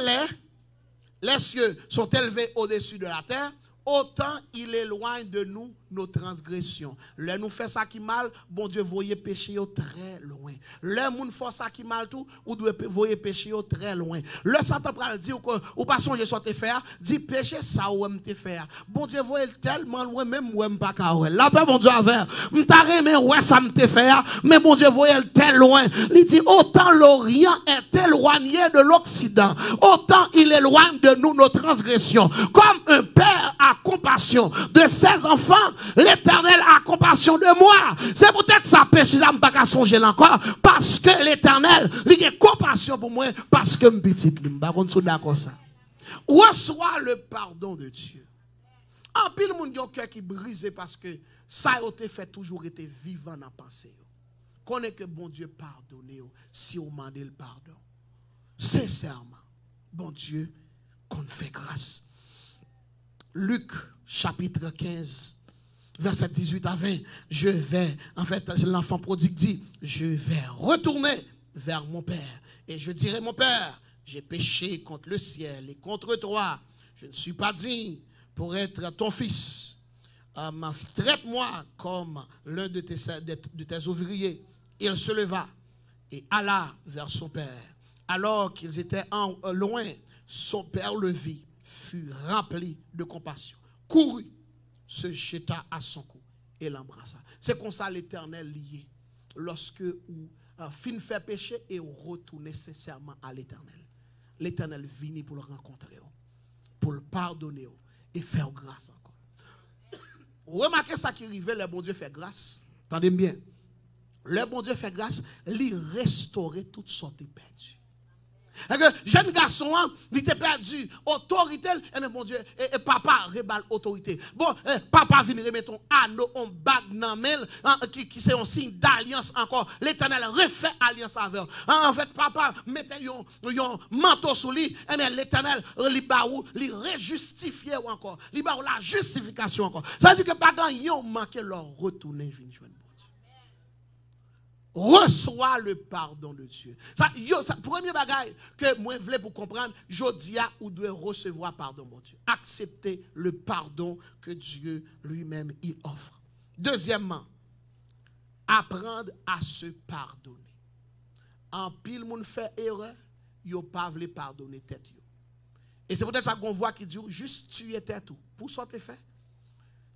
les cieux sont élevés au-dessus de la terre, autant il éloigne de nous nos transgressions. Le nous fait ça qui mal, bon Dieu voyez péché très loin. Le moun fait ça qui mal tout, ou doit voyez péché très loin. Le Satan pral dire ou pas songer soit te faire, dit péché ça ou te faire. Bon Dieu voyez tellement loin même ou pas ka ouais. La paix bon Dieu avec. M'ta remé ouais ça me te faire, mais bon Dieu voyez tel loin. Il dit autant l'Orient est éloigné de l'Occident, autant il éloigne de nous nos transgressions. Comme un père a compassion de ses enfants, l'Éternel a compassion de moi. C'est peut-être ça péché ça me pas songer encore parce que l'Éternel il a compassion pour moi parce que me petit me pas contre d'accord ça. Reçois le pardon de Dieu. En pile monde yon cœur qui brisé parce que ça a été fait toujours été vivant dans pensée. Connaît que bon Dieu pardonne si on demande le pardon. Sincèrement, bon Dieu qu'on fait grâce. Luc chapitre 15 verset 18 à 20, je vais, en fait, l'enfant prodigue dit, je vais retourner vers mon père. Et je dirai, mon père, j'ai péché contre le ciel et contre toi. Je ne suis pas digne pour être ton fils. Traite-moi comme l'un de tes ouvriers. Il se leva et alla vers son père. Alors qu'ils étaient loin, son père le vit, fut rempli de compassion, courut, se jeta à son cou et l'embrassa. C'est comme ça l'Éternel lié. Lorsque vous fin fait péché et vous retournez sincèrement à l'Éternel. L'Éternel vient pour le rencontrer, pour le pardonner et faire grâce encore. Remarquez ça qui arrive, le bon Dieu fait grâce. Attendez bien. Le bon Dieu fait grâce, il restaure toutes sortes de perdues. Jeune garçon, il était perdu, autorité, et mon Dieu, et papa reballe autorité. Bon, papa vient remettre ton anneau, on bague dans mel, qui c'est un signe d'alliance encore. L'Éternel refait alliance avec. En fait, papa mettait un manteau sous lui, et bien l'Éternel, il rejustifiait encore. Il la justification encore. Ça veut dire que pas quand ils ont manqué leur retourner, je ne reçois le pardon de Dieu. Ça, premier bagage que moi je voulais pour comprendre, Jodia ou doit recevoir pardon mon Dieu. Accepter le pardon que Dieu lui-même il offre. Deuxièmement, apprendre à se pardonner. En pile moun fait erreur, yo pas voulu pardonner tête yo. Et c'est peut-être ça qu'on voit qui dit juste tu étais tout. Pour ça te fait,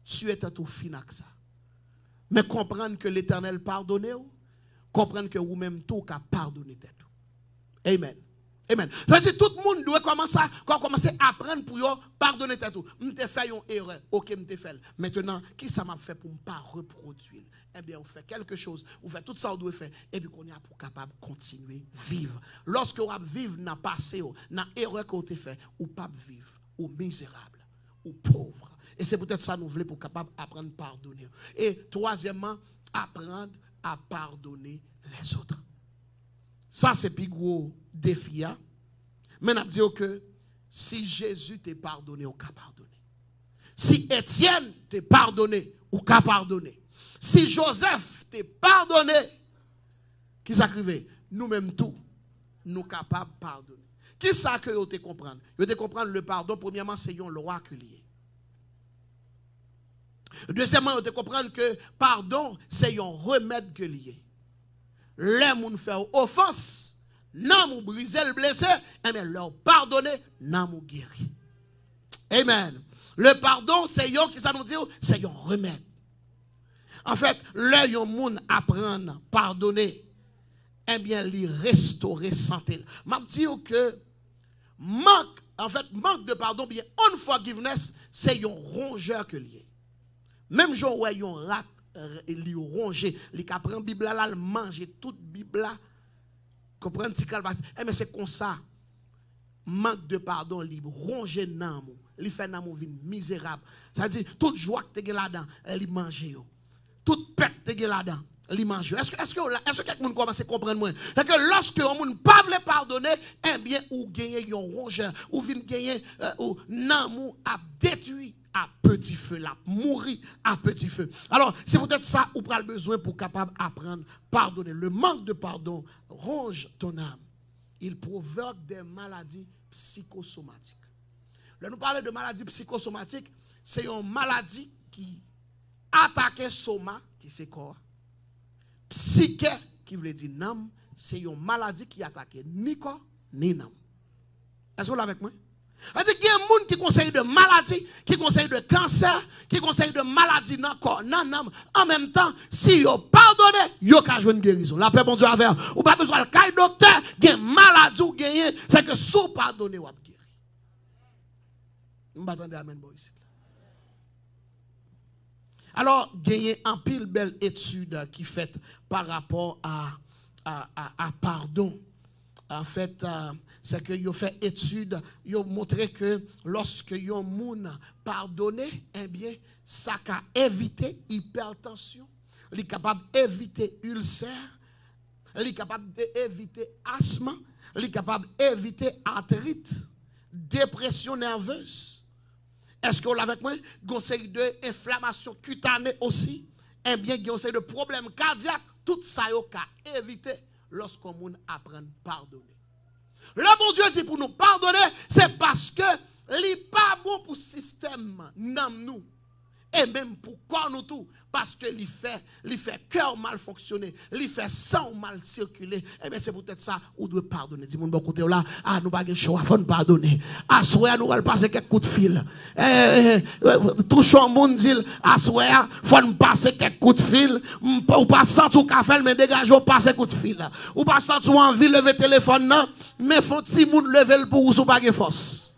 tu étais tout fin avec ça. Mais comprendre que l'Éternel pardonne, comprendre que vous-même tout qu'à pardonner tête. Amen. Amen. Ça veut dire tout le monde doit commencer à apprendre pour pardonner tout. Je t'ai fait une erreur. Ok, je t'ai fait. Maintenant, qui ça m'a fait pour ne pas reproduire? Eh bien, vous faites quelque chose, vous faites tout ça, vous devez faire, et puis qu'on est pour capable de continuer à vivre. Lorsque vous vivez dans le passé, dans l'erreur que vous avez fait, ou pas vivre, ou misérable, ou pauvre. Et c'est peut-être ça que nous voulons pour capable d'apprendre à pardonner. Et troisièmement, apprendre à pardonner les autres. Ça, c'est le plus gros défi. Mais nous disons que si Jésus t'a pardonné, ou qu'a pardonné. Si Étienne t'a pardonné, ou qu'a pardonné. Si Joseph t'a pardonné, qui s'acrivait, nous-mêmes tout, nous capables de pardonner. Qui ça que vous te comprendre? Vous te comprendre le pardon, premièrement, c'est un loi que lié. Deuxièmement, vous te comprendre que pardon, c'est un remède que lié. Les gens font offense, non nous briser le blessé, et bien leur pardonner, non nous guérir. Amen. Le pardon, c'est yon qui ça nous dit, c'est un remède. En fait, là, yon moun apprendre pardonner, eh bien, lui restaurer santé. M'a dit que manque de pardon, bien, unforgiveness, c'est un rongeur que lié. Même gens où yon rat, li rongé, li ka prend Bible là, le manger toute Bible là, comprendre si calme. Eh mais c'est comme ça. Manque de pardon, li rongé nan mou, li fait nan mou vie misérable. Ça dit toute joie que tu là-dedans, li mange yo. Toute paix que tu là-dedans, li mange. Est-ce que quelqu'un commence à comprendre moi? C'est que lorsque on ne pas veut pardonner, eh bien ou gagner yon rongeur, ou vinn gagner ou nan mou a détruit à petit feu, là, mourir à petit feu. Alors, c'est peut-être ça où prend le besoin pour capable apprendre pardonner. Le manque de pardon ronge ton âme. Il provoque des maladies psychosomatiques. Là, nous parlons de maladies psychosomatiques, c'est une maladie qui attaque soma, qui c'est corps. Psyché, qui veut dire nam, c'est une maladie qui attaque ni corps, ni nam. Est-ce que vous l'avez avec moi? C'est-à-dire qu'il y a des gens qui conseillent de maladies, qui conseillent de cancer, qui conseillent de maladies dans le corps, dans l'âme. En même temps, si vous pardonnez, vous avez joué une guérison. La paix, bon Dieu, avec vous. Ou pas besoin de caille docteur, il y a une maladie ou gagner, c'est que si vous pardonnez, vous avez guéri. Vous m'attendez, amen, boy, ici. Alors, gagner un pile belle étude qui fait par rapport à pardon. En fait, c'est que vous fait étude, vous montré que lorsque vous moun pardonné, eh bien, ça a évité hypertension, il est capable d'éviter ulcère, il est capable d'éviter asthme, il est capable d'éviter arthrite, dépression nerveuse. Est-ce que vous l'avez avec moi? Conseil de inflammation cutanée aussi, eh bien, conseil de problèmes cardiaques, tout ça vous a évité lorsqu'on moun apprend à pardonner. Le bon Dieu dit pour nous pardonner, c'est parce que il n'est pas bon pour le système, nous, et même pour corps nous tout, parce que il fait cœur mal fonctionner, il fait sang mal circuler. Et bien c'est peut-être ça où doit pardonner. Dis-moi bon côté là, nous pas de choix, faut nous pardonner. À soir nous allons passer quelques coups de fil. Touchons monde dit à soir, faut nous passer quelques coups de fil. Ou pas sentir café mais dégager passer coups de fil. Ou pas sentir envie lever téléphone non, mais faut petit monde lever le pour ou pas de force.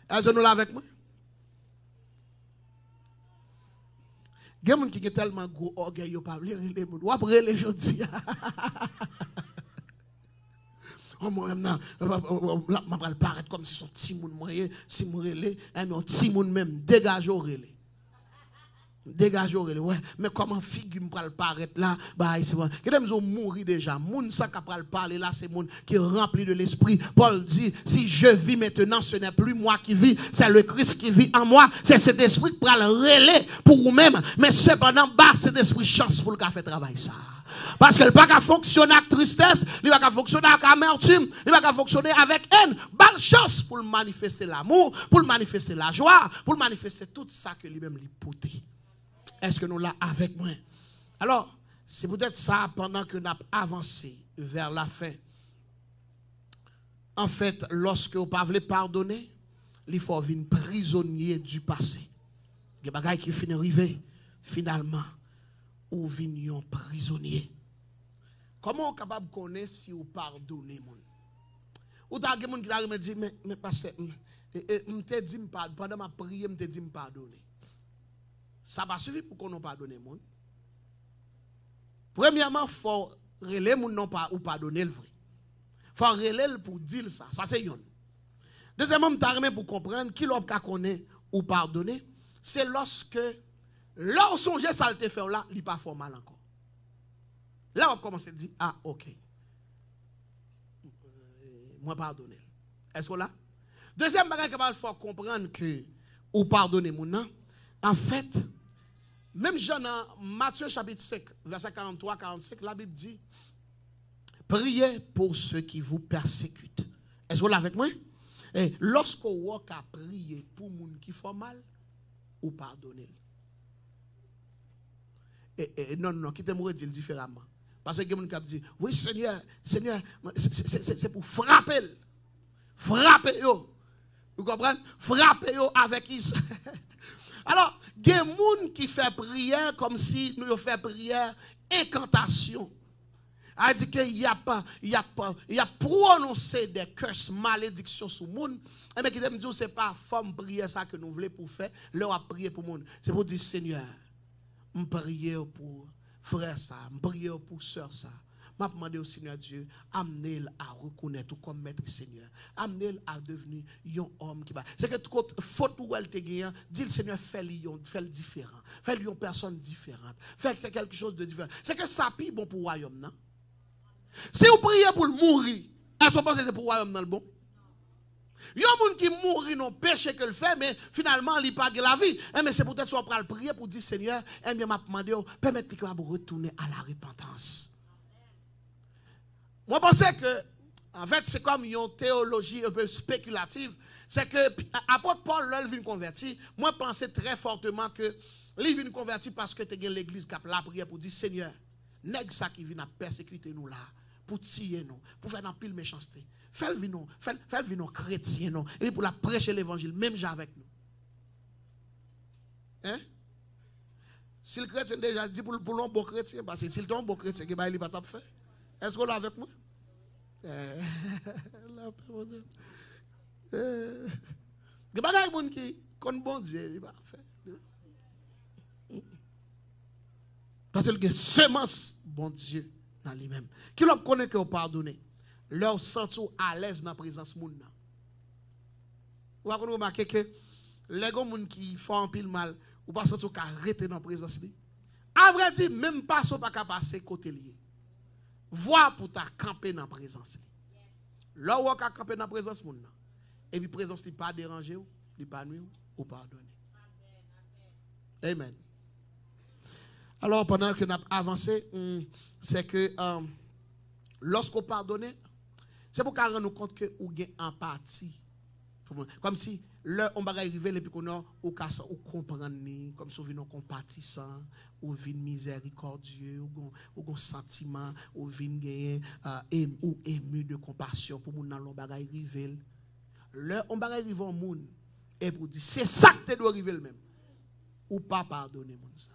Est-ce que nous là avec moi? Il y a des gens qui ont tellement gros orgueil, ils ne peuvent pas les gens. Ou après les gens disent, oh, moi, je vais paraître comme si son petit monde moyen, si je relais, mais un petit monde même, dégage au relais. Dégage au relais, ouais. Mais comment figure me pral paraître là, bah, c'est bon. Quand ils ont mouru déjà, moun ça qui pral parler là, c'est moun qui est rempli de l'esprit. Paul dit, si je vis maintenant, ce n'est plus moi qui vis, c'est le Christ qui vit en moi. C'est cet esprit qui pral relais pour vous-même. Mais cependant, bah, cet esprit chance pour le faire travail ça. Parce que il ne va pas fonctionner avec tristesse, il ne va pas fonctionner avec amertume, il ne va pas fonctionner avec haine. Bonne chance pour manifester l'amour, pour manifester la joie, pour manifester tout ça que lui-même lui portait. Est-ce que nous l'avons avec moi? Alors, c'est peut-être ça pendant que nous avons avancé vers la fin. En fait, lorsque vous ne pouvez pas pardonner, il faut venir prisonnier du passé. Il y a des bagages qui finissent arriver, finalement, ou venons prisonnier. Comment on est capable de connaître si vous pardonnez mon? Ou t'as quelqu'un qui me dit mais pasteur, m'te dit pendant ma prière m'te dit me pardonner. Ça va suffire pour qu'on nous pardonne mon. Premièrement, faut relayer mon non pas ou pardonner le vrai. Faut relayer pour dire ça. Ça c'est yon. Deuxièmement, m'ta pour comprendre qui l'on ka connaît ou pardonner, c'est lorsque là songe ça le te fait là, il pas formal encore. Là on commence à dire ah OK. Moi pardonner. Est-ce que là? Deuxième bagage qu'il faut comprendre que ou pardonner mon nom. En fait, même Jean dans Matthieu chapitre 5 verset 43 45 la Bible dit priez pour ceux qui vous persécutent. Est-ce que vous l'avez avec moi? Et lorsqu'on a prié pour les gens qui font mal, ou pardonner. Non, qui t'aimerait dire différemment. Parce que les gens qui disent, oui Seigneur, c'est pour frapper. Frapper yo. Vous comprenez? Frapper yo avec Israël. Alors, il y a des gens qui font prière comme si nous faisons prière incantation. A dit qu'il y a prononcé des curses, malédictions sur le monde. Et bien, qui me dit, c'est pas forme prière ça que nous voulons pour faire. Là, on a prié pour le monde. C'est pour dire, Seigneur, je prie pour frère ça, je prie pour soeur ça. Je demande au Seigneur Dieu, amenez-le à reconnaître comme maître Seigneur. Amenez-le à devenir un homme qui va. C'est que toute faute où elle te gagne, dit le Seigneur, fais-le différent. Fais-le une personne différente. Fais quelque chose de différent. C'est que ça pire bon pour le royaume, non? Si vous priez pour le mourir, est-ce que vous pensez que c'est pour le royaume dans le bon? Il y a des gens qui mourent non péché que le fait, mais finalement, il pas la vie. Mais c'est peut-être soit pour le prier pour dire Seigneur, m'a demandé, permettez que vous retourner à la repentance. Moi, je pense que, en fait, c'est comme une théologie un peu spéculative. C'est que, apôtre Paul, là, il vient convertir. Moi, je pense très fortement que, il vient convertir parce que tu as l'église qui a la prière pour dire Seigneur, nèg ça qui vient persécuter nous là, pour tuer nous, pour faire un pile méchanceté. Fais-le venir chrétien nous, et pour la prêcher l'évangile, même avec nous. Hein? Si le chrétien déjà dit pour l'un bon chrétien, parce que si le ton bon chrétien, il va pas faire. Est-ce qu'on l'a avec moi? Il y a des gens qui connaissent bon Dieu, il va faire. Parce que semence, bon Dieu, dans lui-même. Qui leur connaît que vous pardonnez? Leur sentent à l'aise dans la présence de monde. Vous avez remarqué que les gens qui font un pile mal, ou pas sentent qu'à arrêter dans la présence de lui. À vrai dire, même pas ça pas qu'à passer côté lié. Voir pour ta camper dans la présence de lui. Là où on a campé dans la présence de monde. Et puis la présence ne pas déranger, ne pas nuire, ou pardonner. Amen. Alors, pendant que nous avons avancé, c'est que lorsqu'on pardonne, c'est pour qu'on rende compte que nous avons empathie. Comme si on va arriver et puis qu'on a comprendre, comme si on vient compatissant, ou vient miséricordieux, ou un sentiment, ou vient ou ému de compassion pour nous dans le bagage arriver. On va arriver au monde et pour dire c'est ça que tu dois arriver le même. Ou pas pardonner mon ça.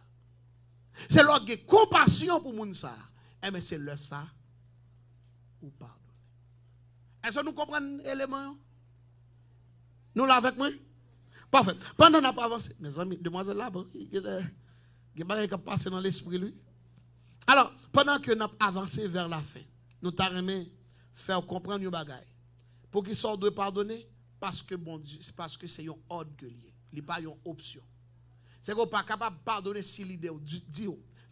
C'est leur compassion pour moun ça. Mais c'est le ça ou pardonner. Est-ce que nous comprenons l'élément? Nous l'avons avec moi? Parfait. Pendant qu'on n'a pas avancé, mes amis, demoiselles là, il y a des choses qui passent dans l'esprit lui. Alors, pendant que nous avons avancé vers la fin, nous t'avons faire comprendre une bagaille. Pour qu'ils sortent de pardonner, parce que bon Dieu, c'est parce que c'est un ordre que lié. Il n'y a pas une option. C'est qu'on n'est pas capable de pardonner si l'idée dit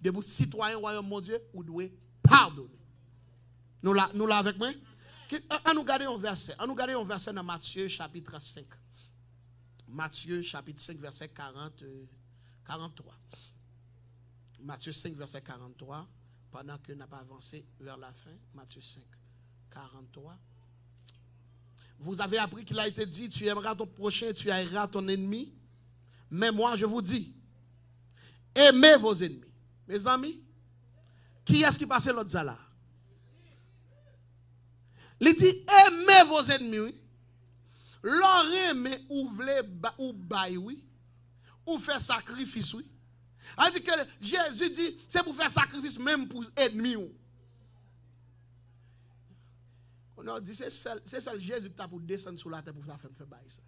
de vous citoyens royaume mon Dieu, vous devez pardonner. Nous l'avons avec moi? On nous garde un verset. On nous garde un verset dans Matthieu chapitre 5. Matthieu chapitre 5 verset 43. Matthieu 5 verset 43. Pendant que nous n'avons pas avancé vers la fin. Matthieu 5 43. Vous avez appris qu'il a été dit, tu aimeras ton prochain, tu haïras ton ennemi. Mais moi, je vous dis, aimez vos ennemis. Mes amis, qui est-ce qui passait l'autre là? Il dit, aimez vos ennemis, oui. Leur aimer ou vle ou bail, oui. Ou faire sacrifice, oui. Il dit que Jésus dit, c'est pour faire sacrifice même pour ennemis. On a dit, c'est seul Jésus qui t'a pour descendre sur la terre pour faire bailler ça.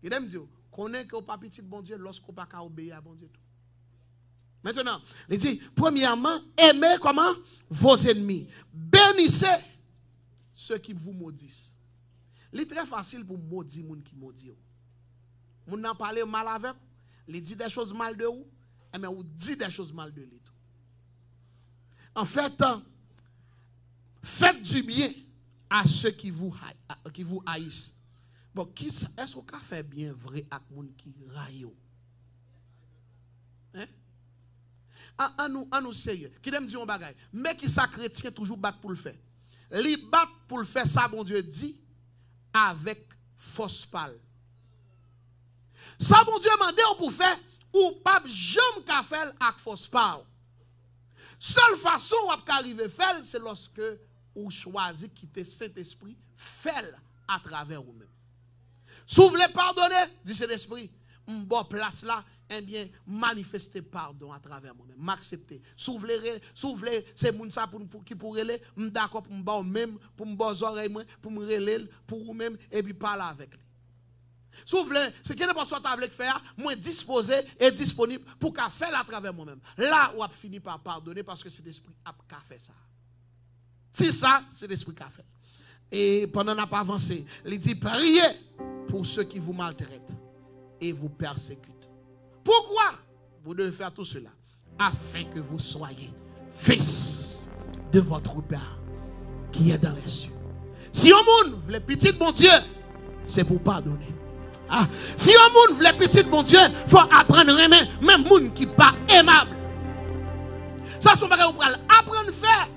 Il aime dire, connaît que pas petit bon Dieu lorsqu'on pas qu'à obéir à bon Dieu. Maintenant, il dit, premièrement, aimez comment? Vos ennemis. Bénissez ceux qui vous maudissent. C'est très facile pour maudire les gens qui maudissent. Vous n'en parlez mal avec vous, il dit des choses mal de vous, mais vous dit des choses mal de lui. En fait, faites du bien à ceux qui vous haïssent. Bon, est-ce qu'on peut faire bien vrai avec les gens qui raillent? Hein? En nous sérieux. Qui aime dire un bagage. Mais qui ça chrétien toujours bat pour le faire. Li bat pour le faire ça, bon Dieu dit, avec force pâle. Ça, bon Dieu m'a dit pour faire, ou pas jamais qu'à faire avec force pâle. Seule façon où on arriver à faire, c'est lorsque vous choisissez quitter cet esprit, faire à travers vous-même. Si vous voulez pardonner, dit cet esprit, bon place là, eh bien, manifester pardon à travers moi-même, m'accepter. Si vous voulez, c'est moun ça qui pour relayer, d'accord pour me même, pour me bas oreilles, pour me relayer, pour vous-même, et puis parler avec lui. Si vous voulez, ce qui n'est pas ce que vous voulez faire, moi disposé et disponible pour qu'à faire à travers moi-même. Là, on a fini par pardonner parce que c'est l'esprit qui a fait ça. Si ça, c'est l'esprit qui a fait. Et pendant qu'on n'a pas avancé, il dit, priez pour ceux qui vous maltraitent et vous persécutent. Pourquoi vous devez faire tout cela? Afin que vous soyez fils de votre Père qui est dans les cieux. Si on monde veut petit bon Dieu, c'est pour pardonner. Ah, si on monde veut petit bon Dieu, il faut apprendre à aimer même monde qui n'est pas aimable. Ça, c'est ce que vous allez apprendre à faire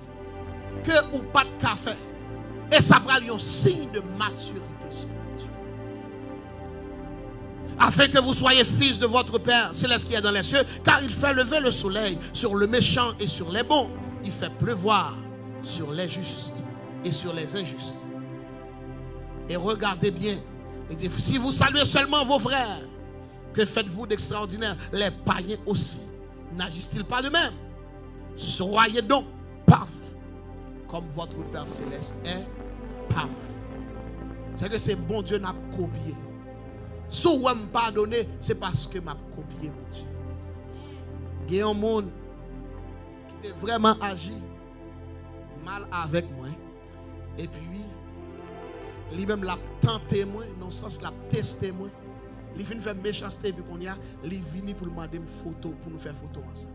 que ou pas de café. Et ça prend un signe de maturité spirituelle. Afin que vous soyez fils de votre Père céleste qui est dans les cieux, car il fait lever le soleil sur le méchant et sur les bons. Il fait pleuvoir sur les justes et sur les injustes. Et regardez bien, il dit, si vous saluez seulement vos frères, que faites-vous d'extraordinaire? Les païens aussi, n'agissent-ils pas de même? Soyez donc parfaits, comme votre Père céleste est parfait. C'est que c'est bon Dieu n'a copié. Si vous me pardonnez, c'est parce que m'a copié mon Dieu. Il y a un monde qui a vraiment agi mal avec moi. Et puis, lui-même l'a tenté moi, dans le sens l'a testé moi. Il vient faire méchanceté, puis qu'on y a, il vient pour demander une photo, pour nous faire photo ensemble.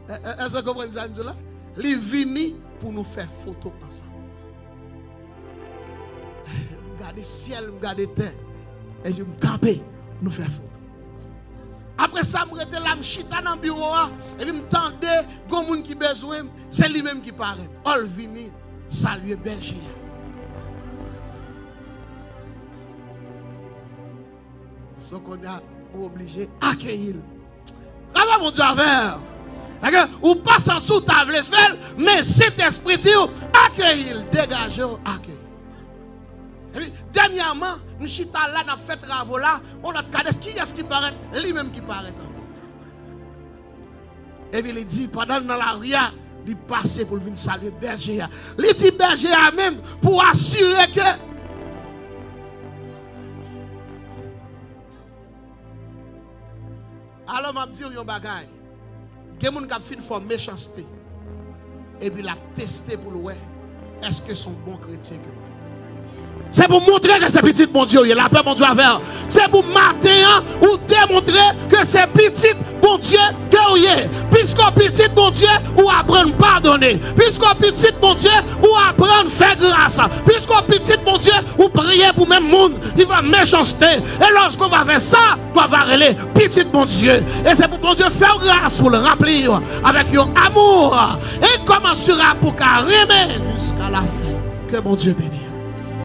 Est-ce que vous comprenez ça, Angela? Il vient pour nous faire photo ensemble. Regarder ciel, regarder terre. Et je me camper, nous faire photo. Après ça, je suis là, je suis dans le bureau. Et puis je me tendais, il y a des gens qui ont besoin, c'est lui-même qui paraît. All vini, saluer berger. Ce qu'on a obligé d'accueillir. Là-bas, mon Dieu, avec. Ou pas sans sous table faire, mais cet esprit dit accueillir, dégager, accueillir. Et puis, dernièrement, nous sommes là, nous avons fait travaux là, on a regardé qui est-ce qui paraît, lui-même qui paraît encore. Et puis il dit, pendant dans la ria, il passe pour venir saluer berger. Il dit berger même pour assurer que. Alors, je vais dire un bagage. Il y a des gens qui font méchanceté. Et puis il a testé pour le voir. Est-ce que son bon chrétien que c'est pour montrer que c'est petit bon Dieu, il y a la paix bon Dieu avec. C'est pour matin ou démontrer que c'est petit bon Dieu que vous êtes. Puisque petit bon Dieu ou apprendre pardonner. Puisque petit bon Dieu ou apprendre faire grâce. Puisque petit bon Dieu ou prier pour même monde, il va méchanceté. Et lorsqu'on va faire ça, on va aller petit bon Dieu. Et c'est pour bon Dieu faire grâce pour le remplir avec un amour. Et commencera pour carrément jusqu'à la fin. Que bon Dieu bénisse.